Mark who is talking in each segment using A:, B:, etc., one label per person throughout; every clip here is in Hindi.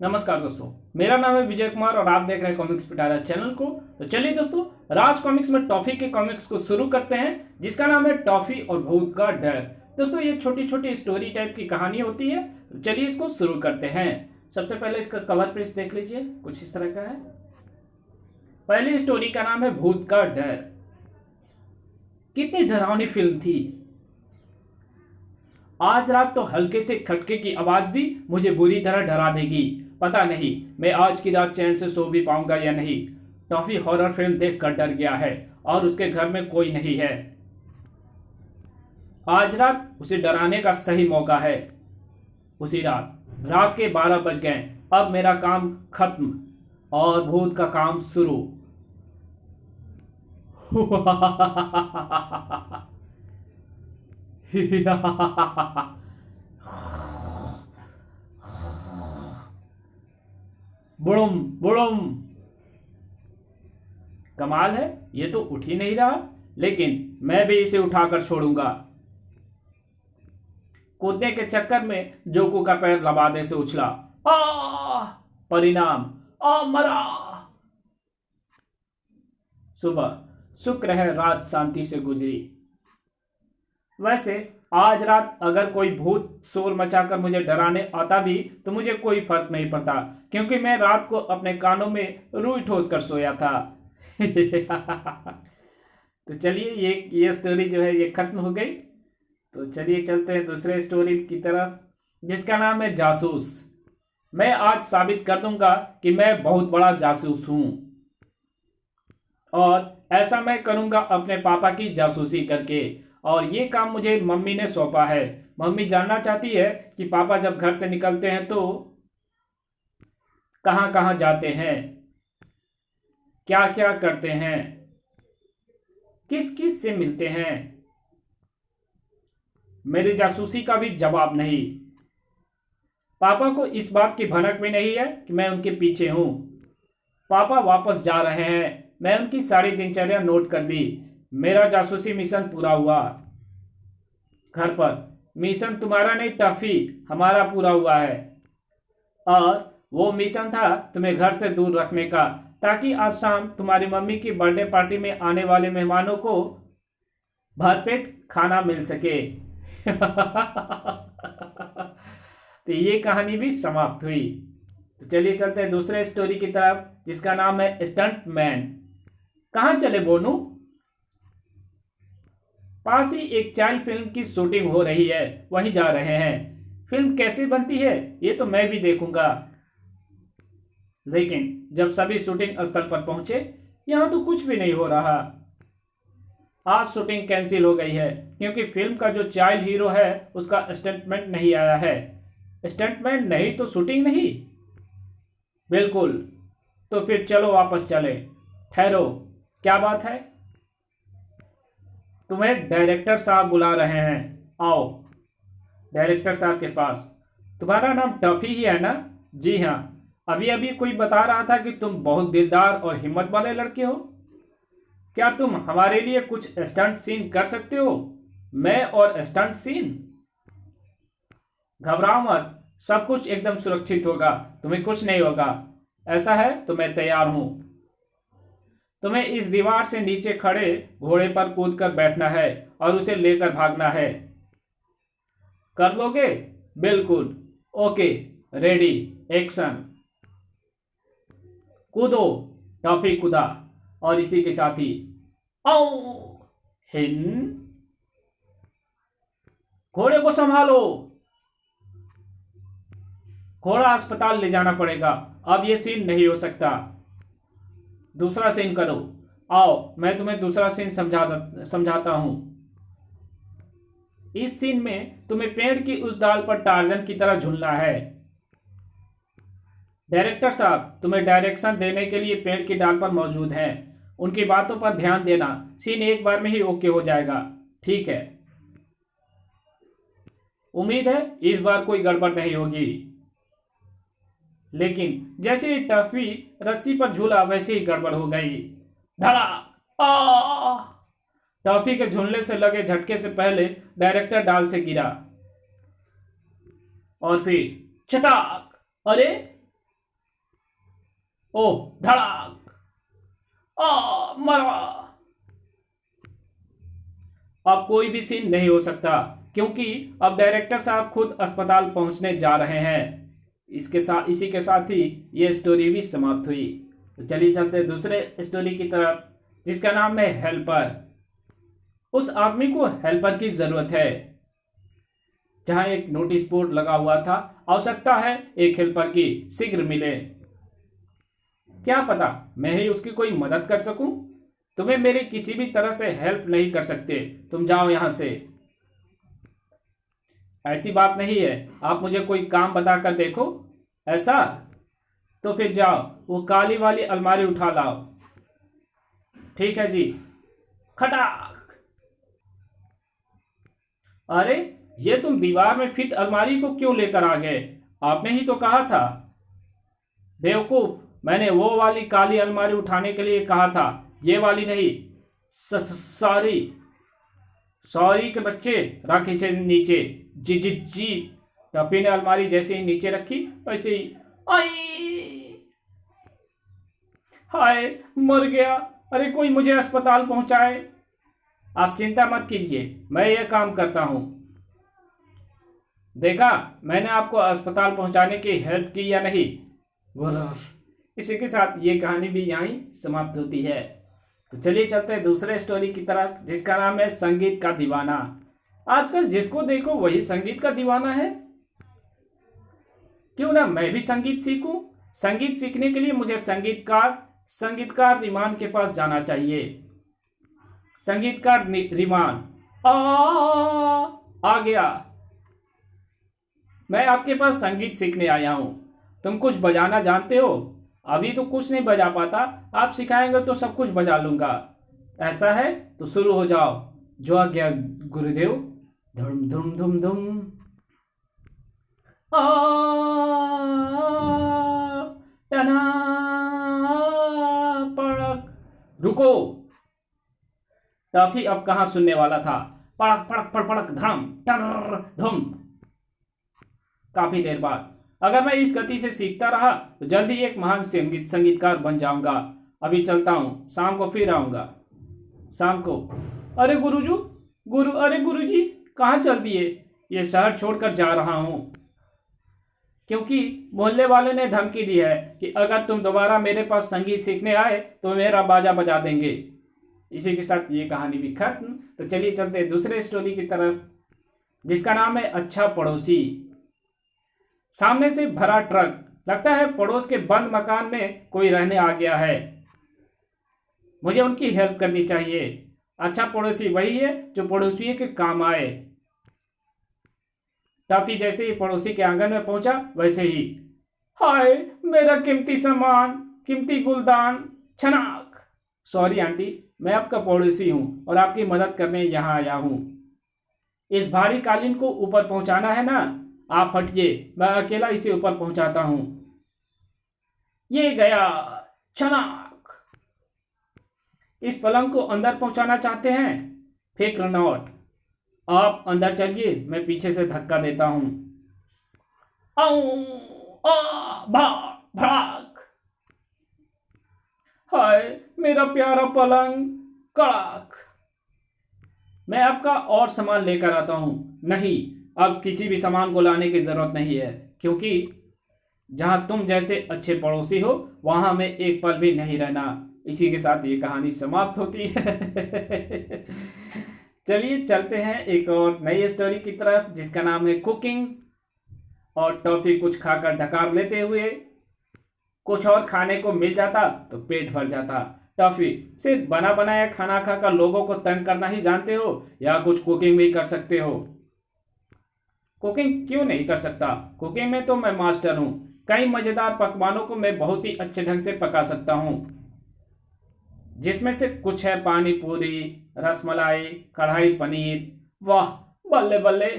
A: नमस्कार दोस्तों, मेरा नाम है विजय कुमार और आप देख रहे हैं कॉमिक्स पिटारा चैनल को। तो चलिए दोस्तों, राज कॉमिक्स में टॉफी के कॉमिक्स को शुरू करते हैं, जिसका नाम है टॉफी और भूत का डर। दोस्तों, ये छोटी छोटी स्टोरी टाइप की कहानी होती है। तो चलिए इसको शुरू करते हैं। सबसे पहले इसका कवर पेज देख लीजिए, कुछ इस तरह का है। पहली स्टोरी का नाम है भूत का डर। कितनी डरावनी फिल्म थी। आज रात तो हल्के से खटके की आवाज भी मुझे बुरी तरह डरा देगी। पता नहीं मैं आज की रात चैन से सो भी पाऊंगा या नहीं। टॉफी हॉरर फिल्म देखकर डर गया है और उसके घर में कोई नहीं है। आज रात उसे डराने का सही मौका है। उसी रात के 12 बज गए। अब मेरा काम खत्म और भूत का काम शुरू। बुड़ुम बुड़ुम। कमाल है, ये तो उठ ही नहीं रहा, लेकिन मैं भी इसे उठाकर छोड़ूंगा। कूदने के चक्कर में जोकू का पैर लबादे से उछला। आ परिणाम मरा। सुबह शुक्र है रात शांति से गुजरी। वैसे आज रात अगर कोई भूत शोर मचाकर मुझे डराने आता भी तो मुझे कोई फर्क नहीं पड़ता, क्योंकि मैं रात को अपने कानों में रुई ठोस कर सोया था। तो चलिए ये स्टोरी जो है ये खत्म हो गई। तो चलिए चलते हैं दूसरे स्टोरी की तरफ, जिसका नाम है जासूस। मैं आज साबित कर दूंगा कि मैं बहुत बड़ा जासूस हूं, और ऐसा मैं करूंगा अपने पापा की जासूसी करके। और ये काम मुझे मम्मी ने सौंपा है। मम्मी जानना चाहती है कि पापा जब घर से निकलते हैं तो कहां कहां जाते हैं, क्या क्या करते हैं, किस किस से मिलते हैं। मेरी जासूसी का भी जवाब नहीं। पापा को इस बात की भनक भी नहीं है कि मैं उनके पीछे हूं। पापा वापस जा रहे हैं। मैं उनकी सारी दिनचर्या नोट कर ली। मेरा जासूसी मिशन पूरा हुआ। घर पर मिशन तुम्हारा नहीं टॉफी, हमारा पूरा हुआ है। और वो मिशन था तुम्हें घर से दूर रखने का, ताकि आज शाम तुम्हारी मम्मी की बर्थडे पार्टी में आने वाले मेहमानों को भरपेट खाना मिल सके। तो ये कहानी भी समाप्त हुई। तो चलिए चलते हैं दूसरे स्टोरी की तरफ, जिसका नाम है स्टंट मैन। कहां चले बोनू? पास ही एक चाइल्ड फिल्म की शूटिंग हो रही है, वहीं जा रहे हैं। फिल्म कैसी बनती है ये तो मैं भी देखूंगा। लेकिन जब सभी शूटिंग स्थल पर पहुंचे, यहां तो कुछ भी नहीं हो रहा। आज शूटिंग कैंसिल हो गई है, क्योंकि फिल्म का जो चाइल्ड हीरो है उसका स्टंटमैन नहीं आया है। स्टंटमैन नहीं तो शूटिंग नहीं। बिल्कुल। तो फिर चलो वापस चले। ठहरो, क्या बात है? तुम्हें डायरेक्टर साहब बुला रहे हैं, आओ। डायरेक्टर साहब के पास। तुम्हारा नाम टॉफी ही है ना? जी हाँ। अभी अभी कोई बता रहा था कि तुम बहुत दिलदार और हिम्मत वाले लड़के हो। क्या तुम हमारे लिए कुछ स्टंट सीन कर सकते हो? मैं और स्टंट सीन? घबराओ मत, सब कुछ एकदम सुरक्षित होगा, तुम्हें कुछ नहीं होगा। ऐसा है तो मैं तैयार हूं। तुम्हें इस दीवार से नीचे खड़े घोड़े पर कूदकर बैठना है और उसे लेकर भागना है। कर लोगे? बिल्कुल। Okay, ready, action. कूदो। टॉफी कूदा और इसी के साथ ही आओ हिन। घोड़े को संभालो। घोड़ा अस्पताल ले जाना पड़ेगा। अब यह सीन नहीं हो सकता। दूसरा सीन करो। आओ, मैं तुम्हें दूसरा सीन समझाता हूं। इस सीन में तुम्हें पेड़ की उस डाल पर टार्जन की तरह झूलना है। डायरेक्टर साहब तुम्हें डायरेक्शन देने के लिए पेड़ की डाल पर मौजूद हैं। उनकी बातों पर ध्यान देना। सीन एक बार में ही ओके हो जाएगा, ठीक है? उम्मीद है इस बार कोई गड़बड़ नहीं होगी। लेकिन जैसे ही टॉफी रस्सी पर झूला, वैसे ही गड़बड़ हो गई। धड़ाक! टॉफी के झूलने से लगे झटके से पहले डायरेक्टर डाल से गिरा और फिर चटाक! अरे ओह धड़ाक, मरा। अब कोई भी सीन नहीं हो सकता क्योंकि अब डायरेक्टर साहब खुद अस्पताल पहुंचने जा रहे हैं। इसी के साथ ही ये स्टोरी भी समाप्त हुई। तो चलिए चलते हैं दूसरे स्टोरी की तरफ, जिसका नाम है हेल्पर। उस आदमी को हेल्पर की जरूरत है। जहां एक नोटिस बोर्ड लगा हुआ था, आवश्यकता है एक हेल्पर की, शीघ्र मिले। क्या पता मैं ही उसकी कोई मदद कर सकूं। तुम्हें मेरी किसी भी तरह से हेल्प नहीं कर सकते, तुम जाओ यहां से। ऐसी बात नहीं है, आप मुझे कोई काम बता कर देखो। ऐसा तो फिर जाओ, वो काली वाली अलमारी उठा लाओ। ठीक है जी। खटाक। अरे ये तुम दीवार में फिट अलमारी को क्यों लेकर आ गए? आपने ही तो कहा था। बेवकूफ, मैंने वो वाली काली अलमारी उठाने के लिए कहा था, ये वाली नहीं। सॉरी सॉरी के बच्चे, रख इसे नीचे। जी जी जी। टप्पी ने अलमारी जैसे ही नीचे रखी वैसे ही आई। हाय, मर गया। अरे कोई मुझे अस्पताल पहुंचाए। आप चिंता मत कीजिए, मैं ये काम करता हूं। देखा मैंने आपको अस्पताल पहुंचाने की हेल्प की या नहीं? गुर्र। इसी के साथ ये कहानी भी यहीं समाप्त होती है। तो चलिए चलते हैं दूसरे स्टोरी की तरफ, जिसका नाम है संगीत का दीवाना। आजकल जिसको देखो वही संगीत का दीवाना है। क्यों ना मैं भी संगीत सीखूं। संगीत सीखने के लिए मुझे संगीतकार रिमान के पास जाना चाहिए। संगीतकार रिमान, आ गया। मैं आपके पास संगीत सीखने आया हूं। तुम कुछ बजाना जानते हो? अभी तो कुछ नहीं बजा पाता, आप सिखाएंगे तो सब कुछ बजा लूंगा। ऐसा है तो शुरू हो जाओ। जो आज्ञा गुरुदेव। धुम धुम धुम धुम। आ टना पड़क। रुको। टॉफी अब कहां सुनने वाला था। पड़क पड़क पड़ पड़क धम टर धुम। काफी देर बाद, अगर मैं इस गति से सीखता रहा तो जल्द ही एक महान संगीतकार बन जाऊंगा। अभी चलता हूं, शाम को फिर आऊंगा। शाम को। अरे अरे गुरुजी, कहाँ चल दिए? ये शहर छोड़कर जा रहा हूं क्योंकि मोहल्ले वाले ने धमकी दी है कि अगर तुम दोबारा मेरे पास संगीत सीखने आए तो मेरा बाजा बजा देंगे। इसी के साथ ये कहानी भी खत्म। तो चलिए चलते हैं दूसरे स्टोरी की तरफ, जिसका नाम है अच्छा पड़ोसी। सामने से भरा ट्रक, लगता है पड़ोस के बंद मकान में कोई रहने आ गया है। मुझे उनकी हेल्प करनी चाहिए। अच्छा पड़ोसी वही है जो पड़ोसियों के काम आए। टॉफी जैसे ही पड़ोसी के आंगन में पहुंचा वैसे ही, हाय मेरा कीमती सामान, कीमती गुलदान। छनाक। सॉरी आंटी, मैं आपका पड़ोसी हूं और आपकी मदद करने यहां आया हूं। इस भारी कालीन को ऊपर पहुंचाना है ना? आप हटिए, मैं अकेला इसे ऊपर पहुंचाता हूं। ये गया। छनाक। इस पलंग को अंदर पहुंचाना चाहते हैं? फिक्र नॉट, आप अंदर चलिए, मैं पीछे से धक्का देता हूं। भाग। हाय मेरा प्यारा पलंग। कड़ाक। मैं आपका और सामान लेकर आता हूं। नहीं, अब किसी भी सामान को लाने की जरूरत नहीं है क्योंकि जहां तुम जैसे अच्छे पड़ोसी हो वहां मैं एक पल भी नहीं रहना। इसी के साथ ये कहानी समाप्त होती है। चलिए चलते हैं एक और नई स्टोरी की तरफ, जिसका नाम है कुकिंग। और टॉफी कुछ खाकर ढकार लेते हुए, कुछ और खाने को मिल जाता तो पेट भर जाता। टॉफी, सिर्फ बना बनाया खाना खाकर लोगों को तंग करना ही जानते हो या कुछ कुकिंग भी कर सकते हो? कुकिंग क्यों नहीं कर सकता, कुकिंग में तो मैं मास्टर हूं। कई मजेदार पकवानों को मैं बहुत ही अच्छे ढंग से पका सकता हूं, जिसमें से कुछ है पानी पूरी, रसमलाई, कढ़ाई पनीर। वाह बल्ले बल्ले।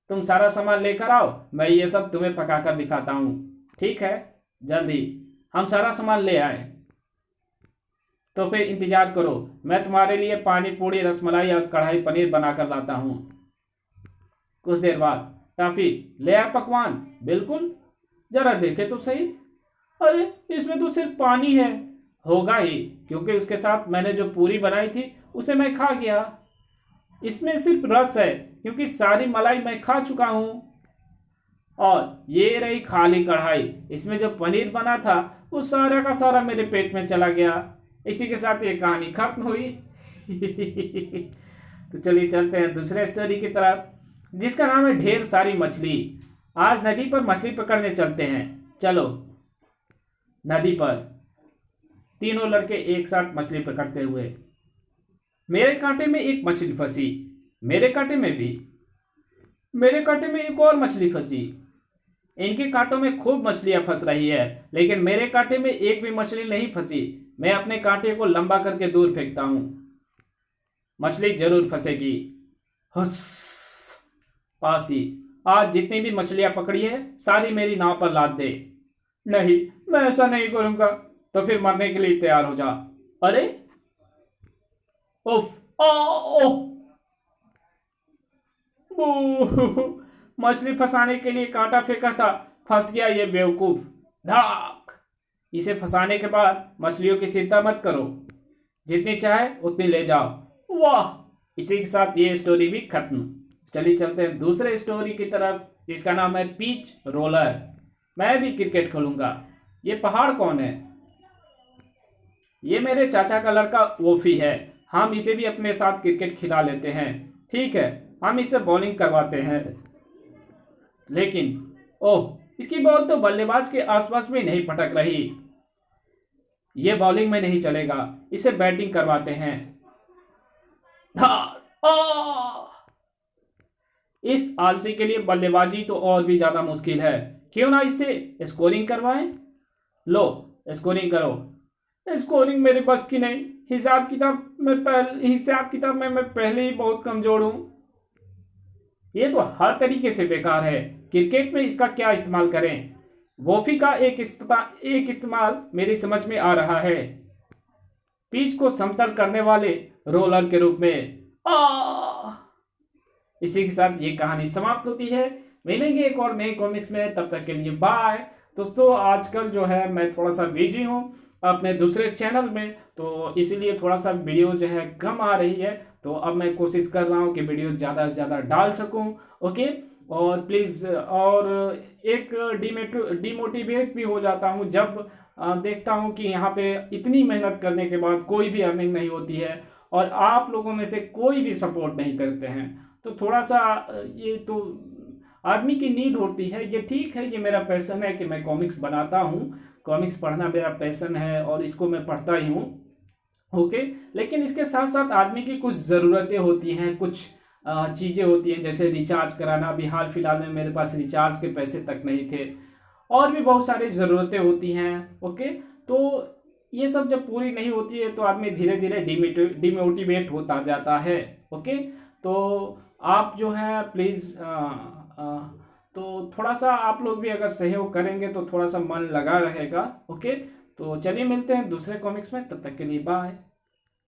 A: तुम सारा सामान लेकर आओ, मैं ये सब तुम्हें पकाकर दिखाता हूं। ठीक है, जल्दी। हम सारा सामान ले आए तो फिर इंतजार करो, मैं तुम्हारे लिए पानी पूरी, रसमलाई और कढ़ाई पनीर बनाकर लाता हूं। कुछ देर बाद, टॉफी ले आए पकवान? बिल्कुल, जरा देखे तो सही। अरे इसमें तो सिर्फ पानी है। होगा ही, क्योंकि उसके साथ मैंने जो पूरी बनाई थी उसे मैं खा गया। इसमें सिर्फ रस है, क्योंकि सारी मलाई मैं खा चुका हूं। और ये रही खाली कढ़ाई, इसमें जो पनीर बना था वो सारा का सारा मेरे पेट में चला गया। इसी के साथ ये कहानी खत्म हुई। तो चलिए चलते हैं दूसरे स्टोरी की तरफ, जिसका नाम है ढेर सारी मछली। आज नदी पर मछली पकड़ने चलते हैं। चलो। नदी पर तीनों लड़के एक साथ मछली पकड़ते हुए। मेरे कांटे में एक मछली फंसी, मेरे कांटे में भी, मेरे कांटे में एक और मछली फंसी। इनके कांटों में खूब मछलियां फंस रही है, लेकिन मेरे कांटे में एक भी मछली नहीं फंसी। मैं अपने कांटे को लंबा करके दूर फेंकता हूं। मछली जरूर फंसेगी। हस। पासी, आज जितनी भी मछलियां पकड़ी है सारी मेरी नाव पर लाद दे। नहीं, मैं ऐसा नहीं करूंगा। तो फिर मरने के लिए तैयार हो जा। अरे उफ, ओह, बू। मछली फंसाने के लिए कांटा फेंका था, फंस गया ये बेवकूफ। धाक। इसे फंसाने के बाद मछलियों की चिंता मत करो, जितनी चाहे उतनी ले जाओ। वाह। इसी के साथ ये स्टोरी भी खत्म। चलिए चलते हैं दूसरे स्टोरी की तरफ, जिसका नाम है पिच रोलर। मैं भी क्रिकेट खेलूंगा। ये पहाड़ कौन है? ये मेरे चाचा का लड़का वोफी है। हम इसे भी अपने साथ क्रिकेट खिला लेते हैं। ठीक है, हम इसे बॉलिंग करवाते हैं। लेकिन ओह, इसकी बॉल तो बल्लेबाज के आसपास में नहीं पटक रही। ये बॉलिंग में नहीं चलेगा, इसे बैटिंग करवाते हैं। धार। इस आलसी के लिए बल्लेबाजी तो और भी ज्यादा मुश्किल है। क्यों ना इससे स्कोरिंग करवाएं? लो, स्कोरिंग करो। स्कोरिंग मेरे बस की नहीं। हिसाब किताब में मैं पहले ही बहुत कमजोर हूं। ये तो हर तरीके से बेकार है। क्रिकेट में इसका क्या इस्तेमाल करें? वॉफी का एक इस्तेमाल मेरी समझ में आ रहा है। पिच को समतल करने वाले रोलर के रूप में। इसी के साथ ये कहानी समाप्त होती है। मिलेंगे एक और नए कॉमिक्स में, तब तक के लिए बाय। दोस्तों आजकल जो है मैं थोड़ा सा बिजी हूँ अपने दूसरे चैनल में, तो इसीलिए थोड़ा सा वीडियो जो है कम आ रही है। तो अब मैं कोशिश कर रहा हूँ कि वीडियो ज़्यादा से ज़्यादा डाल सकूँ। ओके। और प्लीज़, और एक डिमोटिवेट भी हो जाता हूँ जब देखता हूँ कि यहाँ पे इतनी मेहनत करने के बाद कोई भी अर्निंग नहीं होती है और आप लोगों में से कोई भी सपोर्ट नहीं करते हैं। तो थोड़ा सा ये तो आदमी की नीड होती है। ये ठीक है, ये मेरा पैशन है कि मैं कॉमिक्स बनाता हूँ। कॉमिक्स पढ़ना मेरा पैशन है और इसको मैं पढ़ता ही हूँ। ओके। लेकिन इसके साथ साथ आदमी की कुछ ज़रूरतें होती हैं, कुछ चीज़ें होती हैं, जैसे रिचार्ज कराना। अभी हाल फिलहाल में मेरे पास रिचार्ज के पैसे तक नहीं थे, और भी बहुत सारी ज़रूरतें होती हैं। ओके। तो ये सब जब पूरी नहीं होती है तो आदमी धीरे धीरे डिमोटिवेट होता जाता है। ओके। तो आप जो है प्लीज़ तो थोड़ा सा आप लोग भी अगर सहयोग करेंगे तो थोड़ा सा मन लगा रहेगा। ओके। तो चलिए मिलते हैं दूसरे कॉमिक्स में, तब तक के लिए बाय।